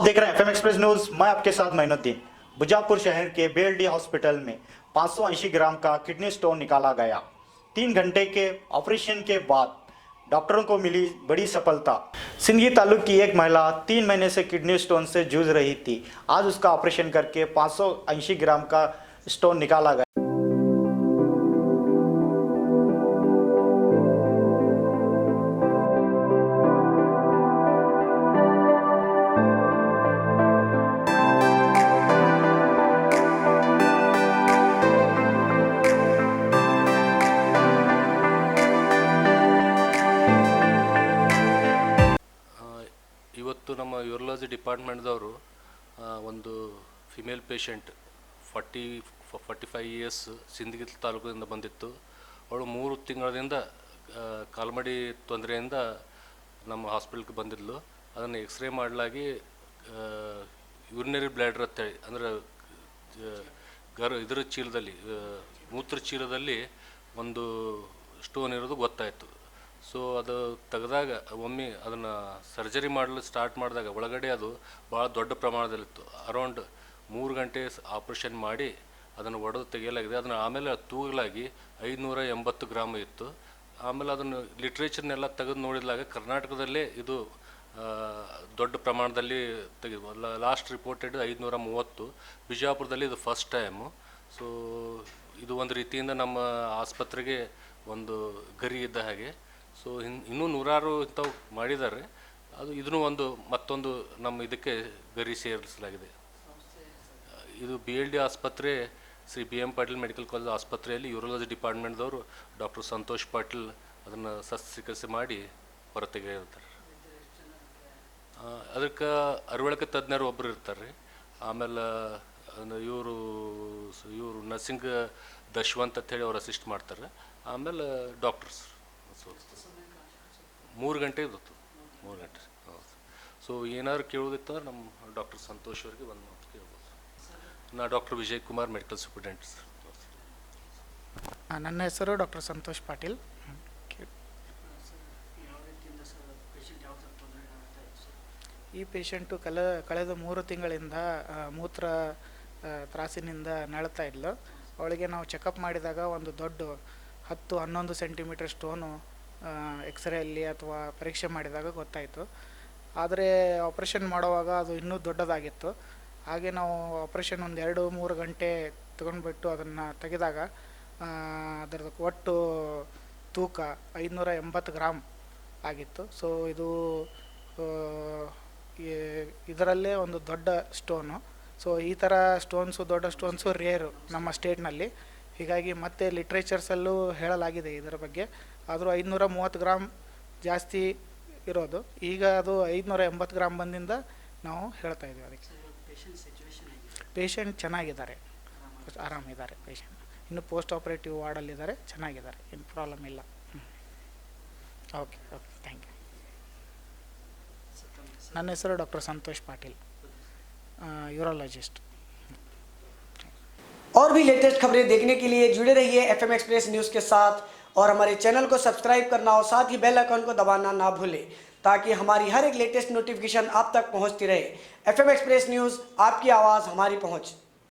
देख रहे हैं एफएम एक्सप्रेस न्यूज। मैं आपके साथ मोइनुद्दीन। बीजापुर शहर के बीएलडी हॉस्पिटल में 580 ग्राम का किडनी स्टोन निकाला गया। 3 घंटे के ऑपरेशन के बाद डॉक्टरों को मिली बड़ी सफलता। सिंदगी तालुक की एक महिला 3 महीने से किडनी स्टोन से जूझ रही थी। आज उसका ऑपरेशन करके 580 ग्राम का स्टोन निकाला गया। ಇವತ್ತು ನಮ್ಮ ಯೂರಾಲಜಿ ಡಿಪಾರ್ಟ್ಮೆಂಟ್ದವರು ಒಂದು ಫಿಮೇಲ್ ಪೇಷಂಟ್ 45 ಇಯರ್ಸ್ ಸಿಂದಗಿ ತಾಲೂಕಿನಿಂದ ಬಂದಿತ್ತು. ಅವಳು 3 ತಿಂಗಳಿಂದ ಕಾಲ್ಮಡಿ ತೊಂದರೆಯಿಂದ ನಮ್ಮ ಹಾಸ್ಪಿಟಲ್ಗೆ ಬಂದಿದ್ಲು. ಅದನ್ನು ಎಕ್ಸ್ರೇ ಮಾಡಲಾಗಿ ಯೂರಿನರಿ ಬ್ಲ್ಯಾಡರ್ ಅಂತೇಳಿ ಅಂದರೆ ಇದರ ಚೀಲದಲ್ಲಿ ಮೂತ್ರ ಚೀಲದಲ್ಲಿ ಒಂದು ಸ್ಟೋನ್ ಇರೋದು ಗೊತ್ತಾಯಿತು. ಸೊ ಅದು ತೆಗೆದಾಗ ಒಮ್ಮೆ ಅದನ್ನು ಸರ್ಜರಿ ಮಾಡಲು ಸ್ಟಾರ್ಟ್ ಮಾಡಿದಾಗ ಒಳಗಡೆ ಅದು ಭಾಳ ದೊಡ್ಡ ಪ್ರಮಾಣದಲ್ಲಿತ್ತು. ಅರೌಂಡ್ 3 ಗಂಟೆ ಆಪ್ರೇಷನ್ ಮಾಡಿ ಅದನ್ನು ಒಡೆದು ತೆಗೆಯಲಾಗಿದೆ. ಅದನ್ನು ಆಮೇಲೆ ತೂಗಲಾಗಿ 580 ಗ್ರಾಮ್ ಇತ್ತು. ಆಮೇಲೆ ಅದನ್ನು ಲಿಟ್ರೇಚರ್ನೆಲ್ಲ ತೆಗೆದು ನೋಡಿದಾಗ ಕರ್ನಾಟಕದಲ್ಲೇ ಇದು ದೊಡ್ಡ ಪ್ರಮಾಣದಲ್ಲಿ ಲಾಸ್ಟ್ ರಿಪೋರ್ಟೆಡ್ 530. ಬಿಜಾಪುರದಲ್ಲಿ ಇದು ಫಸ್ಟ್ ಟೈಮು. ಸೊ ಇದು ಒಂದು ರೀತಿಯಿಂದ ನಮ್ಮ ಆಸ್ಪತ್ರೆಗೆ ಒಂದು ಗರಿ ಇದ್ದ ಹಾಗೆ. ಸೊ ಇನ್ನೂ 100 ಇಂಥವು ಮಾಡಿದ್ದಾರೆ. ಅದು ಇದನ್ನು ಮತ್ತೊಂದು ನಮ್ಮ ಇದಕ್ಕೆ ಗರಿ ಸೇರಿಸಲಾಗಿದೆ. ಇದು BLD ಆಸ್ಪತ್ರೆ, Shri BM Patil medical college ಆಸ್ಪತ್ರೆಯಲ್ಲಿ ಯೂರಾಲಜಿ ಡಿಪಾರ್ಟ್ಮೆಂಟ್ದವರು ಡಾಕ್ಟರ್ ಸಂತೋಷ್ ಪಾಟೀಲ್ ಅದನ್ನು ಶಸ್ತ್ರಚಿಕಿತ್ಸೆ ಮಾಡಿ ಹೊರತೆಗೆಯಿರ್ತಾರೆ. ಅದಕ್ಕೆ ಅರವಳಿಕೆ ತಜ್ಞರು ಒಬ್ಬರು ಇರ್ತಾರೆ ರೀ. ಆಮೇಲೆ ಇವರು ನರ್ಸಿಂಗ್ ದಶ್ವಂತ್ ಅಂತೇಳಿ ಅವ್ರು ಅಸಿಸ್ಟ್ ಮಾಡ್ತಾರೆ. ಆಮೇಲೆ ಡಾಕ್ಟರ್ಸ್ 3 ಗಂಟೆ ಇತ್ತು. 3 ಗಂಟೆ. ಹೌದು. ಸೊ ಏನಾದ್ರು ಕೇಳೋದಿತ್ತಂದ್ರೆ ನಮ್ಮ ಡಾಕ್ಟರ್ ಸಂತೋಷ್ ಅವರಿಗೆ ಒಂದು ಮಾತು ಕೇಳ್ಬೋದು. ನಾ doctor Vijay Kumar, medical superintendent sir. ನನ್ನ ಹೆಸರು ಡಾಕ್ಟರ್ ಸಂತೋಷ್ ಪಾಟೀಲ್. ಈ ಪೇಷಂಟು ಕಳೆದ 3 ತಿಂಗಳಿಂದ ಮೂತ್ರ ತ್ರಾಸಿನಿಂದ ನಳ್ತಾ ಇದ್ಲು. ಅವಳಿಗೆ ನಾವು ಚೆಕಪ್ ಮಾಡಿದಾಗ ಒಂದು ದೊಡ್ಡ 10-11 ಸೆಂಟಿಮೀಟರ್ ಸ್ಟೋನು ಎಕ್ಸ್ರೇಯಲ್ಲಿ ಅಥವಾ ಪರೀಕ್ಷೆ ಮಾಡಿದಾಗ ಗೊತ್ತಾಯಿತು. ಆದರೆ ಆಪ್ರೇಷನ್ ಮಾಡುವಾಗ ಅದು ಇನ್ನೂ ದೊಡ್ಡದಾಗಿತ್ತು. ಹಾಗೆ ನಾವು ಆಪ್ರೇಷನ್ ಒಂದು 2-3 ಗಂಟೆ ತಗೊಂಡ್ಬಿಟ್ಟು ಅದನ್ನು ತೆಗೆದಾಗ ಅದರದ್ದು ಒಟ್ಟು ತೂಕ 580 ಗ್ರಾಮ್ ಆಗಿತ್ತು. ಸೊ ಇದು ಇದರಲ್ಲೇ ಒಂದು ದೊಡ್ಡ ಸ್ಟೋನು. ಸೊ ಈ ಥರ ದೊಡ್ಡ ಸ್ಟೋನ್ಸು ರೇರು ನಮ್ಮ ಸ್ಟೇಟ್ನಲ್ಲಿ. ಹೀಗಾಗಿ ಮತ್ತೆ ಲಿಟ್ರೇಚರ್ಸಲ್ಲೂ ಹೇಳಲಾಗಿದೆ ಇದರ ಬಗ್ಗೆ. ಆದರೂ 530 ಗ್ರಾಮ್ ಜಾಸ್ತಿ ಇರೋದು. ಈಗ ಅದು 580 ಗ್ರಾಮ್ ಬಂದಿಂದ ನಾವು ಹೇಳ್ತಾ ಇದ್ದೀವಿ. ಅದಕ್ಕೆ ಪೇಷಂಟ್ ಚೆನ್ನಾಗಿದ್ದಾರೆ, ಆರಾಮಿದ್ದಾರೆ. ಪೇಷಂಟ್ ಇನ್ನು ಪೋಸ್ಟ್ ಆಪರೇಟಿವ್ ವಾರ್ಡಲ್ಲಿದ್ದಾರೆ, ಚೆನ್ನಾಗಿದ್ದಾರೆ, ಏನು ಪ್ರಾಬ್ಲಮ್ ಇಲ್ಲ. Okay okay, thank you. ನನ್ನ ಹೆಸರು ಡಾಕ್ಟರ್ ಸಂತೋಷ್ ಪಾಟೀಲ್, यूरोलॉजिस्ट। और भी लेटेस्ट खबरें देखने के लिए जुड़े रहिए FM एक्सप्रेस न्यूज़ के साथ और हमारे चैनल को सब्सक्राइब करना और साथ ही बेल आइकन को दबाना ना भूलें ताकि हमारी हर एक लेटेस्ट नोटिफिकेशन आप तक पहुंचती रहे। FM एक्सप्रेस न्यूज़, आपकी आवाज़ हमारी पहुंच।